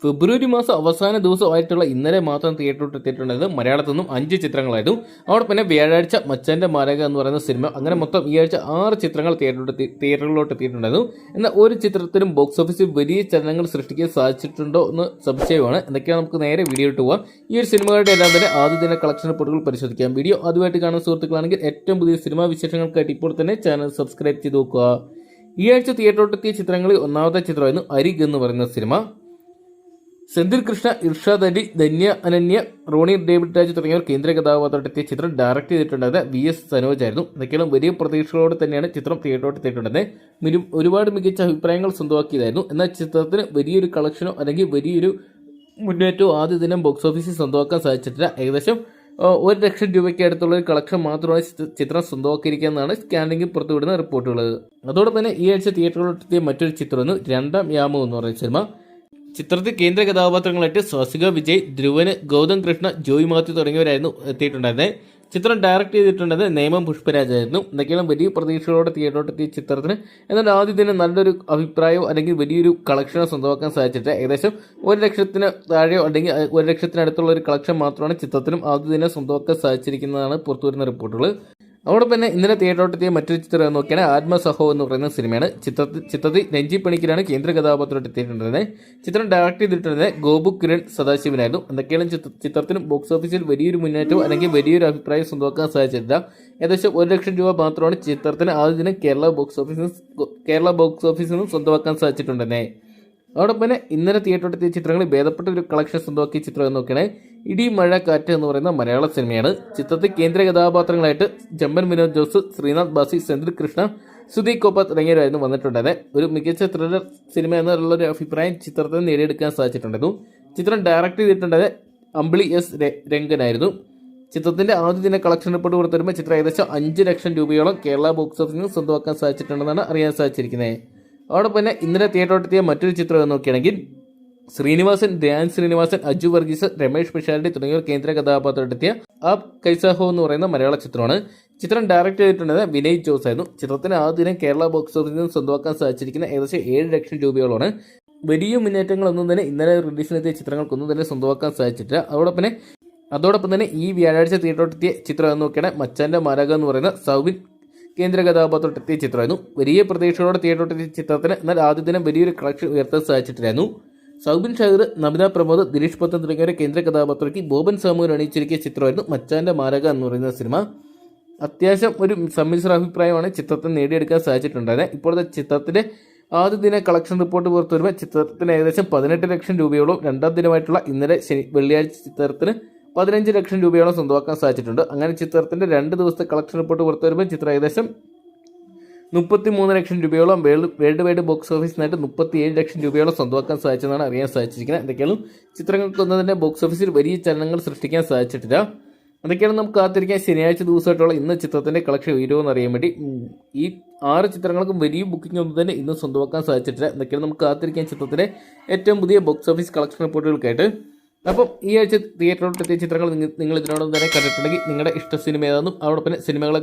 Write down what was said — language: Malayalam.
ഫെബ്രുവരി മാസം അവസാന ദിവസമായിട്ടുള്ള ഇന്നലെ മാത്രം തിയേറ്ററിലോട്ട് എത്തിയിട്ടുണ്ടായത് മലയാളത്തിൽ നിന്നും 5 ചിത്രങ്ങളായിരുന്നു. അവിടെ പിന്നെ വ്യാഴാഴ്ച മച്ചാന്റെ മാരക എന്ന് പറയുന്ന സിനിമ, അങ്ങനെ മൊത്തം ഈ ആഴ്ച 6 ചിത്രങ്ങൾ തിയേറ്ററുകളിലോട്ട് എത്തിയിട്ടുണ്ടായിരുന്നു. എന്നാൽ ഒരു ചിത്രത്തിനും ബോക്സ് ഓഫീസിൽ വലിയ ചലനങ്ങൾ സൃഷ്ടിക്കാൻ സാധിച്ചിട്ടുണ്ടോ എന്ന് സംശയമാണ്. എന്തൊക്കെയാണ് നമുക്ക് നേരെ വീഡിയോ ഇട്ട് പോവാം. ഈ ഒരു സിനിമകളുടെ എല്ലാം തന്നെ ആദ്യ ദിന കളക്ഷൻ റിപ്പോർട്ടുകൾ പരിശോധിക്കാം. വീഡിയോ ആദ്യമായിട്ട് കാണുന്ന സുഹൃത്തുക്കളാണെങ്കിൽ ഏറ്റവും പുതിയ സിനിമാ വിശേഷങ്ങൾക്കായിട്ട് ഇപ്പോൾ തന്നെ ചാനൽ സബ്സ്ക്രൈബ് ചെയ്ത് നോക്കുക. ഈ ആഴ്ച തിയേറ്ററിലോട്ട് എത്തിയ ചിത്രങ്ങളിൽ ഒന്നാമത്തെ ചിത്രമായിരുന്നു അരിഗ് എന്ന് പറയുന്ന സിനിമ. സെന്തിൽ കൃഷ്ണ, ഇർഷാദ് അലി, ധന്യ അനന്യ, റോണി ഡേവിഡ് രാജ് തുടങ്ങിയവർ കേന്ദ്ര കഥാപാത്രത്തെത്തിയ ചിത്രം ഡയറക്ട് ചെയ്തിട്ടുണ്ടായത് VS സനോജ് ആയിരുന്നു. എന്തൊക്കെയാണ് വലിയ പ്രതീക്ഷകളോടെ തന്നെയാണ് ചിത്രം തിയേറ്ററിലോട്ട് എത്തിയിട്ടുണ്ടായത്. ഒരുപാട് മികച്ച അഭിപ്രായങ്ങൾ സ്വന്തമാക്കിയതായിരുന്നു. എന്നാൽ ചിത്രത്തിന് വലിയൊരു കളക്ഷനോ അല്ലെങ്കിൽ വലിയൊരു മുന്നേറ്റമോ ആദ്യ ദിനം ബോക്സ് ഓഫീസിൽ സ്വന്തമാക്കാൻ സാധിച്ചിട്ടില്ല. ഏകദേശം 1 ലക്ഷം രൂപയ്ക്ക് അടുത്തുള്ള ഒരു കളക്ഷൻ മാത്രമാണ് ചിത്രം സ്വന്തമാക്കിയിരിക്കുന്നതാണ് സ്കാനിംഗിൽ പുറത്തുവിടുന്ന റിപ്പോർട്ടുകൾ. അതോടൊപ്പം തന്നെ ഈ ആഴ്ച തിയേറ്ററിലെത്തിയ മറ്റൊരു ചിത്രമായിരുന്നു രണ്ടാം യാമം എന്ന് പറയുന്ന സിനിമ. ചിത്രത്തിൽ കേന്ദ്ര കഥാപാത്രങ്ങളായിട്ട് സ്വാസിക വിജയ്, ധ്രുവന്, ഗൗതം കൃഷ്ണ, ജോയ് മാത്യു തുടങ്ങിയവരായിരുന്നു എത്തിയിട്ടുണ്ടായിരുന്നത്. ചിത്രം ഡയറക്ട് ചെയ്തിട്ടുള്ളത് നേമം പുഷ്പരാജായിരുന്നു. എന്തൊക്കെയാണ് വലിയ പ്രതീക്ഷകളോടെ തിയേറ്ററിലോട്ട് എത്തിയ ചിത്രത്തിന് എന്നാൽ ആദ്യ ദിനം നല്ലൊരു അഭിപ്രായമോ അല്ലെങ്കിൽ വലിയൊരു കളക്ഷനോ സ്വന്തമാക്കാൻ സാധിച്ചിട്ട് ഏകദേശം 1 ലക്ഷത്തിന് താഴെയോ അല്ലെങ്കിൽ 1 ലക്ഷത്തിനടുത്തുള്ള ഒരു കളക്ഷൻ മാത്രമാണ് ചിത്രത്തിനും ആദ്യ ദിനം സ്വന്തമാക്കാൻ സാധിച്ചിരിക്കുന്നതാണ് പുറത്തുവരുന്ന റിപ്പോർട്ടുകൾ. അതോടൊപ്പം തന്നെ ഇന്നലെ തിയേറ്ററിലോട്ട് എത്തിയ മറ്റൊരു ചിത്രം നോക്കിയാണ് ആത്മസഹോ എന്ന് പറയുന്ന സിനിമയാണ്. ചിത്രത്തിൽ രഞ്ജി പണിക്കരാണ് കേന്ദ്ര കഥാപാത്രമായിട്ട് എത്തിയിട്ടുള്ളത്. ചിത്രം ഡയറക്ട് ചെയ്തിട്ടുള്ളത് ഗോപു കിരൺ സദാശിവനായിരുന്നു. എന്തൊക്കെയാണ് ചിത്രത്തിന് ബോക്സ് ഓഫീസിൽ വലിയൊരു മുന്നേറ്റവും അല്ലെങ്കിൽ വലിയൊരു അഭിപ്രായം സ്വന്തമാക്കാൻ സാധിച്ചിട്ടില്ല. ഏകദേശം 1 ലക്ഷം രൂപ മാത്രമാണ് ചിത്രത്തിന് ആദ്യ ദിനം കേരള ബോക്സ് ഓഫീസിൽ നിന്നും സ്വന്തമാക്കാൻ സാധിച്ചിട്ടുണ്ടെന്നേ. അതോടൊപ്പം തന്നെ ഇന്നലെ തിയേറ്ററിൽ എത്തിയ ചിത്രങ്ങളിൽ ഭേദപ്പെട്ട ഒരു കളക്ഷൻ സ്വന്തമാക്കിയ ചിത്രം എന്ന് നോക്കിയാൽ ഇടി മഴ കാറ്റ് എന്ന് പറയുന്ന മലയാള സിനിമയാണ്. ചിത്രത്തിൽ കേന്ദ്ര കഥാപാത്രങ്ങളായിട്ട് ജമ്പൻ വിനോദ് ജോസ്, ശ്രീനാഥ് ബാസി, സെന്തിൽ കൃഷ്ണ, സുധീ കോപ്പ തുടങ്ങിയവരായിരുന്നു വന്നിട്ടുണ്ടായത്. ഒരു മികച്ച ത്രില്ലർ സിനിമ എന്നുള്ളൊരു അഭിപ്രായം ചിത്രത്തിൽ നേടിയെടുക്കാൻ സാധിച്ചിട്ടുണ്ടായിരുന്നു. ചിത്രം ഡയറക്ട് ചെയ്തിട്ടുണ്ടായത് അമ്പിളി S രംഗനായിരുന്നു. ചിത്രത്തിന്റെ ആദ്യ ദിന കളക്ഷൻ റിപ്പോർട്ട് പുറത്തുവരുമ്പോൾ ചിത്രം ഏകദേശം 5 ലക്ഷം രൂപയോളം കേരള ബോക്സ് ഓഫീസിൽ നിന്ന് സ്വന്തമാക്കാൻ സാധിച്ചിട്ടുണ്ടെന്നാണ് അറിയാൻ സാധിച്ചിരിക്കുന്നത്. അതോടൊപ്പം തന്നെ ഇന്നലെ തിയേറ്ററിലെത്തിയ മറ്റൊരു ചിത്രം നോക്കുകയാണെങ്കിൽ ശ്രീനിവാസൻ, ധ്യാൻ ശ്രീനിവാസൻ, അജു വർഗീസ്, രമേഷ് പിഷാരടി തുടങ്ങിയവർ കേന്ദ്ര കഥാപാത്രത്തെത്തിയ ആപ് കൈസാഹോ എന്ന് പറയുന്ന മലയാള ചിത്രമാണ്. ചിത്രം ഡയറക്ട് ചെയ്തിട്ടുള്ളത് വിനയ് ജോസ് ആയിരുന്നു. ചിത്രത്തിന് ആദ്യ ദിനം കേരള ബോക്സ് ഓഫീസിൽ നിന്ന് സ്വന്തമാക്കാൻ സാധിച്ചിരിക്കുന്ന ഏകദേശം 7 ലക്ഷം രൂപയോളമാണ്. വലിയ മുന്നേറ്റങ്ങളൊന്നും തന്നെ ഇന്നലെ റിലീസിനെത്തിയ ചിത്രങ്ങൾക്കൊന്നും തന്നെ സ്വന്തമാക്കാൻ സാധിച്ചിട്ടില്ല. അതോടൊപ്പം തന്നെ ഈ വ്യാഴാഴ്ച തിയേറ്ററിലെത്തിയ ചിത്രം നോക്കിയാണ് മച്ചാന്റെ മാരക എന്ന് പറയുന്ന സൗബിൻ കേന്ദ്ര കഥാപാത്രത്തെത്തിയ ചിത്രമായിരുന്നു. വലിയ പ്രതീക്ഷകളോടെ തിയേറ്ററിലെത്തിയ ചിത്രത്തിന് എന്നാൽ ആദ്യ ദിനം വലിയൊരു കളക്ഷൻ ഉയർത്താൻ സാധിച്ചിട്ടില്ലായിരുന്നു. സൗബിൻ ഷാഹിർ, നമിത പ്രമോദ്, ദിലീഷ് പത്തൻ തുടങ്ങിയവരെ കേന്ദ്ര കഥാപാത്രയ്ക്ക് ബോബൻ സാമുവിൽ അണിയിച്ചിരിക്കിയ ചിത്രമായിരുന്നു മച്ചാന്റെ മാരക എന്ന് പറയുന്ന സിനിമ. അത്യാവശ്യം ഒരു സമ്മിശ്ര അഭിപ്രായമാണ് ചിത്രത്തിന് നേടിയെടുക്കാൻ സാധിച്ചിട്ടുണ്ടായത്. ഇപ്പോഴത്തെ ചിത്രത്തിന്റെ ആദ്യ ദിന കളക്ഷൻ റിപ്പോർട്ട് പുറത്തു വരുമ്പോൾ ചിത്രത്തിന് ഏകദേശം 18 ലക്ഷം രൂപയോളം, രണ്ടാം ദിനമായിട്ടുള്ള ഇന്നലെ വെള്ളിയാഴ്ച ചിത്രത്തിന് 15 ലക്ഷം രൂപയോളം സ്വന്തമാക്കാൻ സാധിച്ചിട്ടുണ്ട്. അങ്ങനെ ചിത്രത്തിന്റെ 2 ദിവസത്തെ കളക്ഷൻ റിപ്പോർട്ട് പുറത്തു വരുമ്പോൾ ചിത്രം ഏകദേശം 33 ലക്ഷം രൂപയോളം വേൾഡ് വൈഡ് ബോക്സ് ഓഫീസിനായിട്ട് 37 ലക്ഷം രൂപയോളം സ്വന്തമാക്കാൻ സാധിച്ചെന്നാണ് അറിയാൻ സാധിച്ചിരിക്കുന്നത്. എന്തൊക്കെയാണ് ചിത്രങ്ങൾക്കൊന്നും തന്നെ ബോക്സ് ഓഫീസിൽ വലിയ ചലനങ്ങൾ സൃഷ്ടിക്കാൻ സാധിച്ചിട്ടില്ല. അതൊക്കെയാണ് നമുക്ക് കാത്തിരിക്കാൻ ശനിയാഴ്ച ദിവസമായിട്ടുള്ള ഇന്ന് ചിത്രത്തിന്റെ കളക്ഷൻ ഉയരുമെന്ന് അറിയാൻ വേണ്ടി. ഈ 6 ചിത്രങ്ങൾക്കും വലിയ ബുക്കിംഗ് ഒന്നും തന്നെ ഇന്ന് സ്വന്തമാക്കാൻ സാധിച്ചിട്ടില്ല. എന്തൊക്കെയാണ് നമുക്ക് കാത്തിരിക്കാൻ ചിത്രത്തിന്റെ ഏറ്റവും പുതിയ ബോക്സ് ഓഫീസ് കളക്ഷൻ റിപ്പോർട്ടുകൾക്കായിട്ട്. അപ്പം ഈ ആഴ്ച തിയേറ്ററിലോട്ട് എത്തിയ ചിത്രങ്ങൾ നിങ്ങൾ ഇതിനോടൊപ്പം തന്നെ കണ്ടിട്ടുണ്ടെങ്കിൽ നിങ്ങളുടെ ഇഷ്ട സിനിമ ഏതാണെന്നും അതോടൊപ്പം സിനിമകളെ